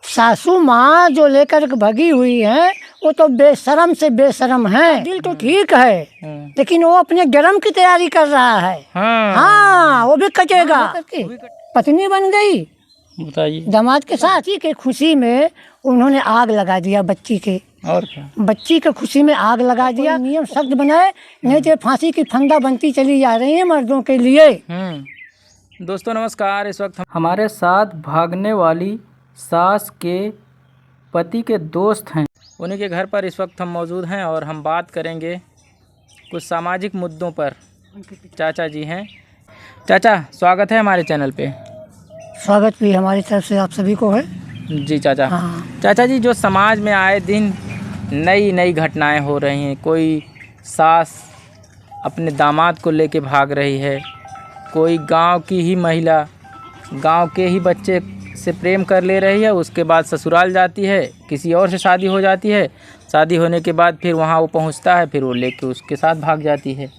सासू माँ जो लेकर के भगी हुई है वो तो बेशरम से बेशरम है। दिल तो ठीक है लेकिन वो अपने जन्म की तैयारी कर रहा है। हाँ वो भी कटेगा। पत्नी बन गई, बताइए। दामाद के साथ ही के खुशी में उन्होंने आग लगा दिया बच्ची के। और क्या, बच्ची के खुशी में आग लगा दिया। नियम सख्त बनाए, नहीं तो फांसी की फंदा बनती चली जा रही है मर्दों के लिए। दोस्तों नमस्कार। इस वक्त हमारे साथ भागने वाली सास के पति के दोस्त हैं, उन्हीं के घर पर इस वक्त हम मौजूद हैं और हम बात करेंगे कुछ सामाजिक मुद्दों पर। चाचा जी हैं। चाचा स्वागत है हमारे चैनल पे। स्वागत भी हमारी तरफ से आप सभी को है। जी चाचा। हाँ। चाचा जी, जो समाज में आए दिन नई नई घटनाएं हो रही हैं, कोई सास अपने दामाद को लेके भाग रही है, कोई गांव की ही महिला गांव के ही बच्चे से प्रेम कर ले रही है, उसके बाद ससुराल जाती है, किसी और से शादी हो जाती है, शादी होने के बाद फिर वहां वो पहुंचता है, फिर वो लेके उसके साथ भाग जाती है।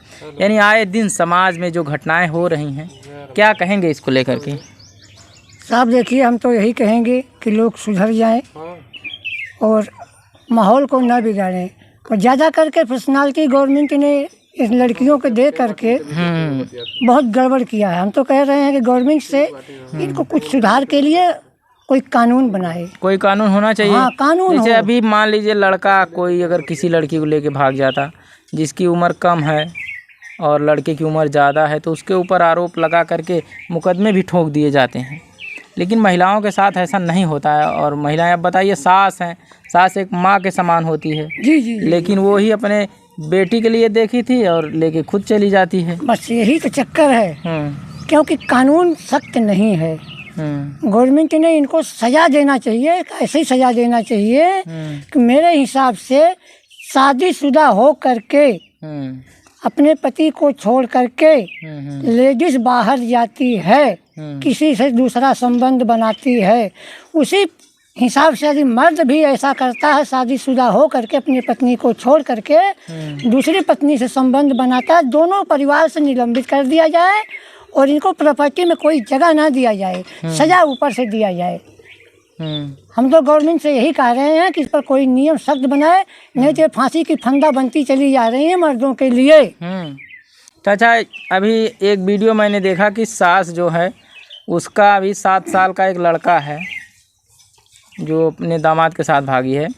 यानी आए दिन समाज में जो घटनाएं हो रही हैं, क्या कहेंगे इसको लेकर के? साहब देखिए, हम तो यही कहेंगे कि लोग सुधर जाएं और माहौल को न बिगाड़ें। और ज़्यादा करके पर्सनालिटी गवर्नमेंट ने इस लड़कियों को दे करके बहुत गड़बड़ किया है। हम तो कह रहे हैं कि गवर्नमेंट से इनको कुछ सुधार के लिए कोई कानून बनाए। कोई कानून होना चाहिए। हाँ, कानून जैसे हो। अभी मान लीजिए लड़का कोई अगर किसी लड़की को लेके भाग जाता, जिसकी उम्र कम है और लड़के की उम्र ज़्यादा है, तो उसके ऊपर आरोप लगा करके मुकदमे भी ठोक दिए जाते हैं। लेकिन महिलाओं के साथ ऐसा नहीं होता है। और महिलाएं, अब बताइए, सास हैं, सास एक माँ के समान होती है। जी। लेकिन वो ही अपने बेटी के लिए देखी थी और लेके खुद चली जाती है। बस यही तो चक्कर है, क्योंकि कानून सख्त नहीं है। गवर्नमेंट ने इनको सजा देना चाहिए, ऐसे सजा देना चाहिए कि मेरे हिसाब से शादीशुदा हो करके अपने पति को छोड़ करके लेडीज बाहर जाती है, किसी से दूसरा संबंध बनाती है, उसी हिसाब से यदि मर्द भी ऐसा करता है, शादीशुदा हो करके अपनी पत्नी को छोड़ करके दूसरी पत्नी से संबंध बनाता है, दोनों परिवार से निलंबित कर दिया जाए और इनको प्रॉपर्टी में कोई जगह ना दिया जाए, सजा ऊपर से दिया जाए। हम तो गवर्नमेंट से यही कह रहे हैं कि इस पर कोई नियम सख्त बनाए, नहीं तो फांसी की फंदा बनती चली जा रही है मर्दों के लिए। चाचा, अभी एक वीडियो मैंने देखा कि सास जो है उसका अभी 7 साल का एक लड़का है जो अपने दामाद के साथ भागी है।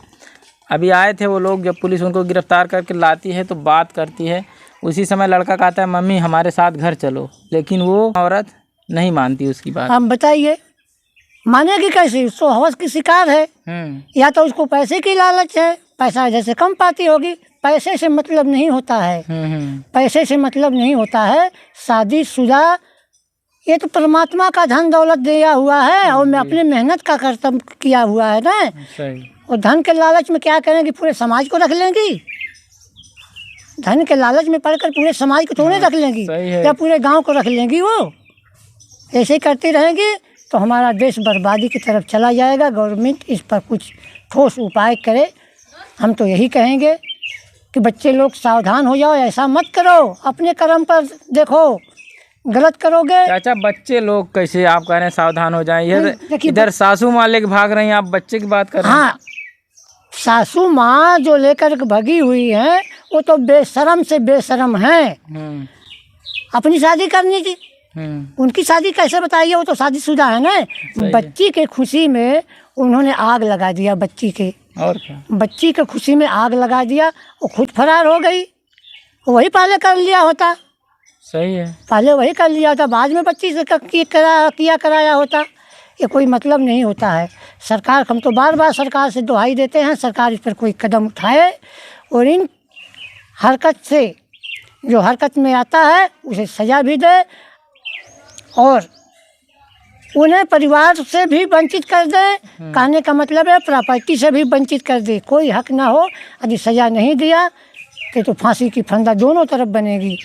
अभी आए थे वो लोग, जब पुलिस उनको गिरफ्तार करके लाती है तो बात करती है, उसी समय लड़का कहता है मम्मी हमारे साथ घर चलो, लेकिन वो औरत नहीं मानती उसकी बात। हम बताइए मानेगी कैसे? उसको हवस की शिकार है, या तो उसको पैसे की लालच है, पैसा जैसे कम पाती होगी। पैसे से मतलब नहीं होता है, पैसे से मतलब नहीं होता है। शादीशुदा ये तो परमात्मा का धन दौलत दिया हुआ है और मैं अपने मेहनत का कर्तव्य किया हुआ है ना। और धन के लालच में क्या करेंगी? पूरे समाज को रख लेंगी। धन के लालच में पड़कर पूरे समाज को थोड़े रख लेंगी, या पूरे गांव को रख लेंगी। वो ऐसे ही करती रहेंगी तो हमारा देश बर्बादी की तरफ चला जाएगा। गवर्नमेंट इस पर कुछ ठोस उपाय करे। हम तो यही कहेंगे कि बच्चे लोग सावधान हो जाओ, ऐसा मत करो, अपने कर्म पर देखो, गलत करोगे। चाचा, बच्चे लोग कैसे आप कह रहे हैं सावधान हो जाएं? इधर सासू माँ लेके भाग रही हैं, आप बच्चे की बात कर रहे हैं। हाँ, सासू माँ जो लेकर के भगी हुई है वो तो बेशरम से बेशरम है। अपनी शादी करनी थी, उनकी शादी कैसे बताइए? वो तो शादीशुदा है ना। बच्ची के खुशी में उन्होंने आग लगा दिया बच्ची के। और क्या? बच्ची के खुशी में आग लगा दिया, वो खुद फरार हो गई। वही पहले कर लिया होता। सही है, पहले वही कर लिया होता, बाद में बच्ची से किया कराया होता। ये कोई मतलब नहीं होता है। सरकार, हम तो बार बार सरकार से दुहाई देते हैं, सरकार इस पर कोई कदम उठाए और इन हरकत से जो हरकत में आता है उसे सज़ा भी दे और उन्हें परिवार से भी वंचित कर दे। कहने का मतलब है प्रॉपर्टी से भी वंचित कर दे। कोई हक ना हो। यदि सज़ा नहीं दिया तो फांसी की फंदा दोनों तरफ बनेगी।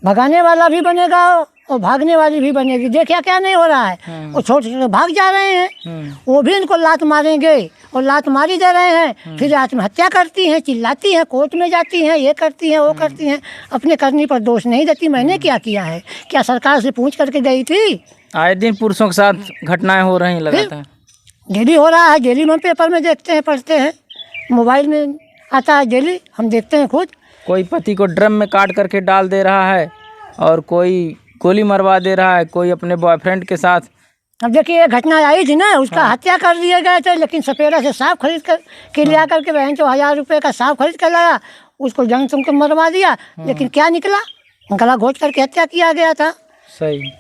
भगाने वाला भी बनेगा और भागने वाली भी बनेगी। देखिए क्या नहीं हो रहा है, वो छोटे छोटे भाग जा रहे हैं, वो भी इनको लात मारेंगे और लात मारी दे रहे हैं। फिर आत्महत्या करती हैं, चिल्लाती हैं, कोर्ट में जाती हैं, ये करती हैं, वो करती हैं, अपने करने पर दोष नहीं देती। मैंने क्या किया है? क्या सरकार से पूछ करके गई थी? आए दिन पुरुषों के साथ घटनाएं हो रही हैं लगातार। डेली हो रहा है, डेली में पेपर में देखते हैं, पढ़ते हैं, मोबाइल में आता है डेली, हम देखते हैं खुद। कोई पति को ड्रम में काट करके डाल दे रहा है और कोई गोली मरवा दे रहा है, कोई अपने बॉयफ्रेंड के साथ। अब देखिए, एक घटना आई थी ना, उसका हत्या कर दिए गए थे, लेकिन सपेरा से सांप खरीद कर के लिया करके बहन 1000 रुपये का सांप खरीद कर लाया, उसको जंग तुम को मरवा दिया, लेकिन क्या निकला, गला घोट करके हत्या किया गया था। सही।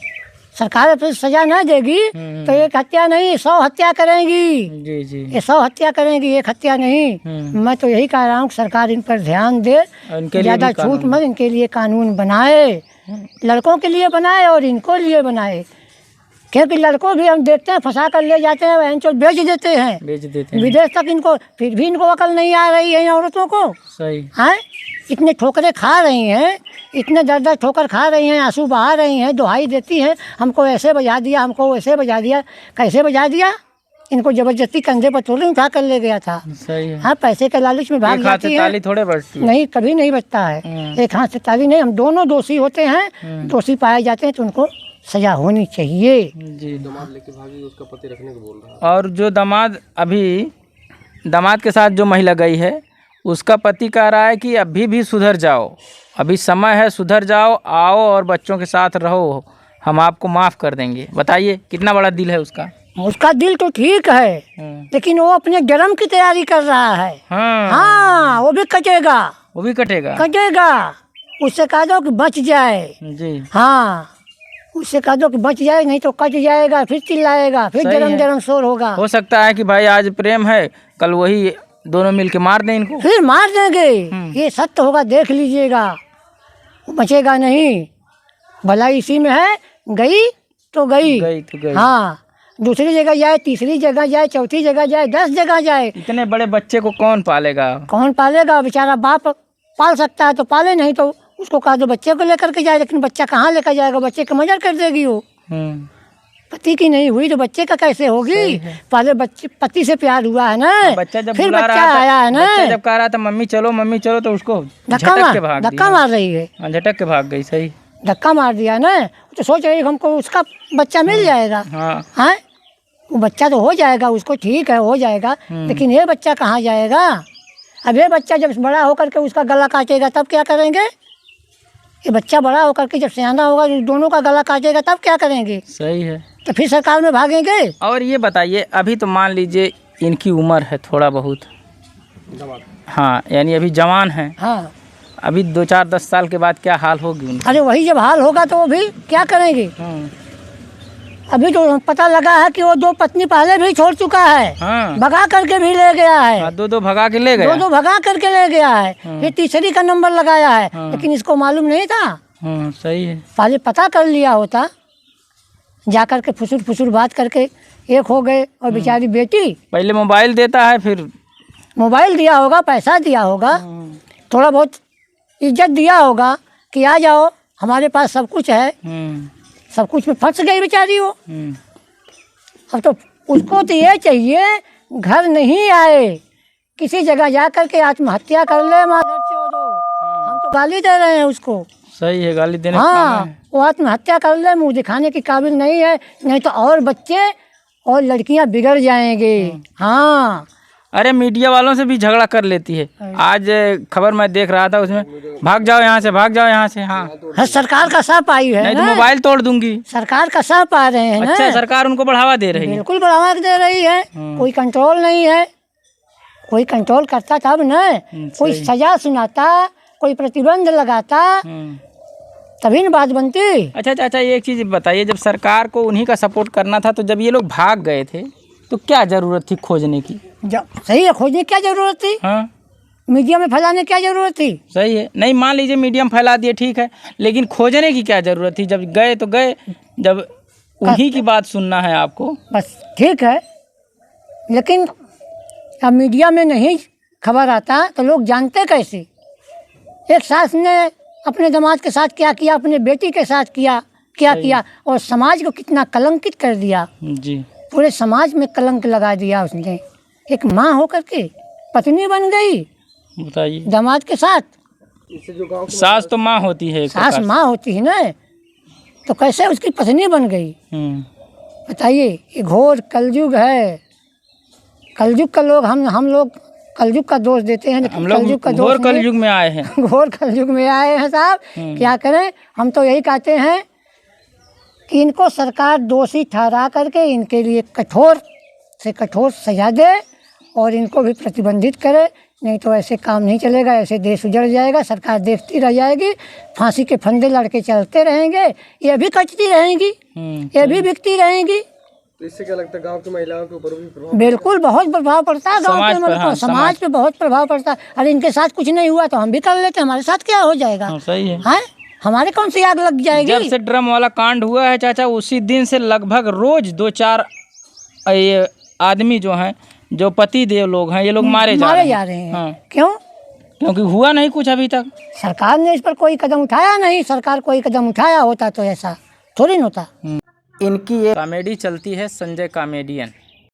सरकार अपनी सजा न देगी तो एक हत्या नहीं 100 हत्या करेंगी। जी जी। ये 100 हत्या करेंगी, एक हत्या नहीं। मैं तो यही कह रहा हूँ कि सरकार इन पर ध्यान दे, ज़्यादा छूट मत, इनके लिए कानून बनाए, लड़कों के लिए बनाए और इनको लिए बनाए, क्योंकि लड़कों भी हम देखते हैं फंसा कर ले जाते हैं, बहन बेच देते हैं विदेश तक इनको, फिर भी इनको अकल नहीं आ रही है इन औरतों को। सही हैं, इतने ठोकरें खा रही हैं, इतने दर्द ठोकर खा रही हैं, आंसू बहा रही हैं, दुहाई देती हैं, हमको ऐसे बजा दिया, हमको वैसे बजा दिया। कैसे बजा दिया? इनको जबरदस्ती कंधे पर थोड़ी उठा कर ले गया था। सही है। हाँ, पैसे के लालच में भाग जाती है। ताली थोड़े बजती है। नहीं, कभी नहीं बचता है, एक हाथ से ताली नहीं। हम दोनों दोषी होते हैं, दोषी पाए जाते हैं तो उनको सजा होनी चाहिए। जी। दामाद लेके भागी, उसका पति रखने को बोल रहा है। और जो दामाद के साथ जो महिला गई है, उसका पति कह रहा है कि अभी भी सुधर जाओ, अभी समय है, सुधर जाओ, आओ और बच्चों के साथ रहो, हम आपको माफ़ कर देंगे। बताइए कितना बड़ा दिल है उसका। उसका दिल तो ठीक है, लेकिन वो अपने जन्म की तैयारी कर रहा है। हाँ, वो भी कटेगा, वो भी कटेगा। उससे कह दो कि बच जाए। जी। हाँ, उससे कह दो कि बच जाए, नहीं तो कट जाएगा, फिर चिल्लाएगा, फिर जरम शोर होगा। हो सकता है कि भाई आज प्रेम है, कल वही दोनों मिलके मार दें इनको, फिर मार देंगे। ये सत्य होगा, देख लीजिएगा, बचेगा नहीं। भलाई इसी में है, गई तो गई। हाँ, दूसरी जगह जाए, तीसरी जगह जाए, चौथी जगह जाए, 10 जगह जाए। इतने बड़े बच्चे को कौन पालेगा? कौन पालेगा? बेचारा बाप पाल सकता है तो पाले, नहीं तो उसको कहा दो बच्चे को लेकर के जाए, लेकिन बच्चा कहाँ लेकर जाएगा? बच्चे का मजा कर देगी वो। पति की नहीं हुई तो बच्चे का कैसे होगी? पहले बच्चे पति से प्यार हुआ है ना, बच्चा जब फिर बच्चा आया है ना। बच्चा जब कह रहा था मम्मी चलो तो उसको धक्का मार रही है, झटक के भाग गई। सही, धक्का मार दिया ना, तो सोच रही हमको उसका बच्चा मिल जाएगा। हाँ, वो बच्चा तो हो जाएगा उसको, ठीक है हो जाएगा, लेकिन ये बच्चा कहाँ जाएगा? अब ये बच्चा जब बड़ा होकर के उसका गला काटेगा तब क्या करेंगे? ये बच्चा बड़ा होकर के जब सियाना होगा, दोनों का गला काटेगा तब क्या करेंगे? सही है, तो फिर सरकार में भागेंगे। और ये बताइए, अभी तो मान लीजिए इनकी उम्र है थोड़ा बहुत, हाँ, यानी अभी जवान है। हाँ, अभी 2-4-10 साल के बाद क्या हाल होगी उनकी? अरे वही जब हाल होगा तो वो भी क्या करेंगे? अभी तो पता लगा है कि वो 2 पत्नी पहले भी छोड़ चुका है। भगा करके भी ले गया है। 2 भगा के ले गया। 2 भगा करके ले गया है। ये तीसरी का नंबर लगाया है, लेकिन इसको मालूम नहीं था। सही है, पहले पता कर लिया होता, जाकर के फुसुर बात करके एक हो गए। और बेचारी बेटी, पहले मोबाइल देता है, फिर मोबाइल दिया होगा, पैसा दिया होगा, थोड़ा बहुत इज्जत दिया होगा कि आ जाओ हमारे पास सब कुछ है, सब कुछ में फंस गई बेचारी वो। अब तो उसको तो ये चाहिए, घर नहीं आए, किसी जगह जा कर के आत्महत्या कर ले, माधर चोदो। हम तो गाली दे रहे हैं उसको। सही है, गाली देने। हाँ, वो आत्महत्या कर ले, मुंह दिखाने की काबिल नहीं है, नहीं तो और बच्चे और लड़कियां बिगड़ जाएंगे। हाँ, अरे मीडिया वालों से भी झगड़ा कर लेती है। आज खबर मैं देख रहा था, उसमें भाग जाओ यहाँ से, भाग जाओ यहाँ से। हाँ, सरकार का साफ आई है, नहीं तो मोबाइल तोड़ दूंगी। सरकार का साफ आ रहे हैं। अच्छा, सरकार उनको बढ़ावा दे रही है। बिल्कुल बढ़ावा दे रही है, कोई कंट्रोल नहीं है। कोई कंट्रोल करता तब न, कोई सजा सुनाता, कोई प्रतिबंध लगाता, तभी न बात बनती। अच्छा, एक चीज बताइए, जब सरकार को उन्हीं का सपोर्ट करना था, तो जब ये लोग भाग गए थे तो क्या जरूरत थी खोजने की? सही है, खोजने की क्या जरूरत थी? हाँ, मीडिया में फैलाने की क्या जरूरत थी? सही है, नहीं मान लीजिए मीडिया में फैला दिए, ठीक है, लेकिन खोजने की क्या जरूरत थी? जब गए तो गए, जब उन्हीं की बात सुनना है आपको, बस ठीक है। लेकिन अब मीडिया में नहीं खबर आता तो लोग जानते कैसे? एक सास ने अपने दामाद के साथ क्या किया, अपने बेटी के साथ क्या किया, और समाज को कितना कलंकित कर दिया। जी, पूरे समाज में कलंक लगा दिया उसने। एक माँ होकर के पत्नी बन गई, बताइए, दामाद के साथ। सास तो माँ होती है, सास माँ होती है ना, तो कैसे उसकी पत्नी बन गई? बताइए, ये घोर कलयुग है। कलयुग का लोग हम लोग कलयुग का दोष देते हैं, हम कलयुग लोग का घोर दोष कलयुग में आए हैं। घोर कलयुग में आए हैं साहब। क्या करें, हम तो यही कहते हैं कि इनको सरकार दोषी ठहरा करके इनके लिए कठोर से कठोर सजा दे और इनको भी प्रतिबंधित करे, नहीं तो ऐसे काम नहीं चलेगा, ऐसे देश उजड़ जाएगा, सरकार देखती रह जाएगी, फांसी के फंदे लड़के चलते रहेंगे, ये भी कटती रहेंगी, ये भी बिकती रहेंगी। तो इससे क्या लगता है गांव की महिलाओं के ऊपर भी प्रभाव? बिल्कुल बहुत प्रभाव पड़ता है गांव समाज के पर, मतलब हाँ, समाज पे बहुत प्रभाव पड़ता है। अरे इनके साथ कुछ नहीं हुआ तो हम भी कर लेते, हमारे साथ क्या हो जाएगा? सही है। हाँ, हमारे कौन सी आग लग जाएगी? जब से ड्रम वाला कांड हुआ है चाचा, उसी दिन से लगभग रोज 2-4 ये आदमी जो हैं, जो पति देव लोग हैं, ये लोग मारे जा रहे हैं। हाँ। क्यों? क्योंकि हुआ नहीं कुछ अभी तक। सरकार ने इस पर कोई कदम उठाया नहीं। सरकार कोई कदम उठाया होता तो ऐसा थोड़ी न होता। इनकी एक कॉमेडी चलती है, संजय कॉमेडियन।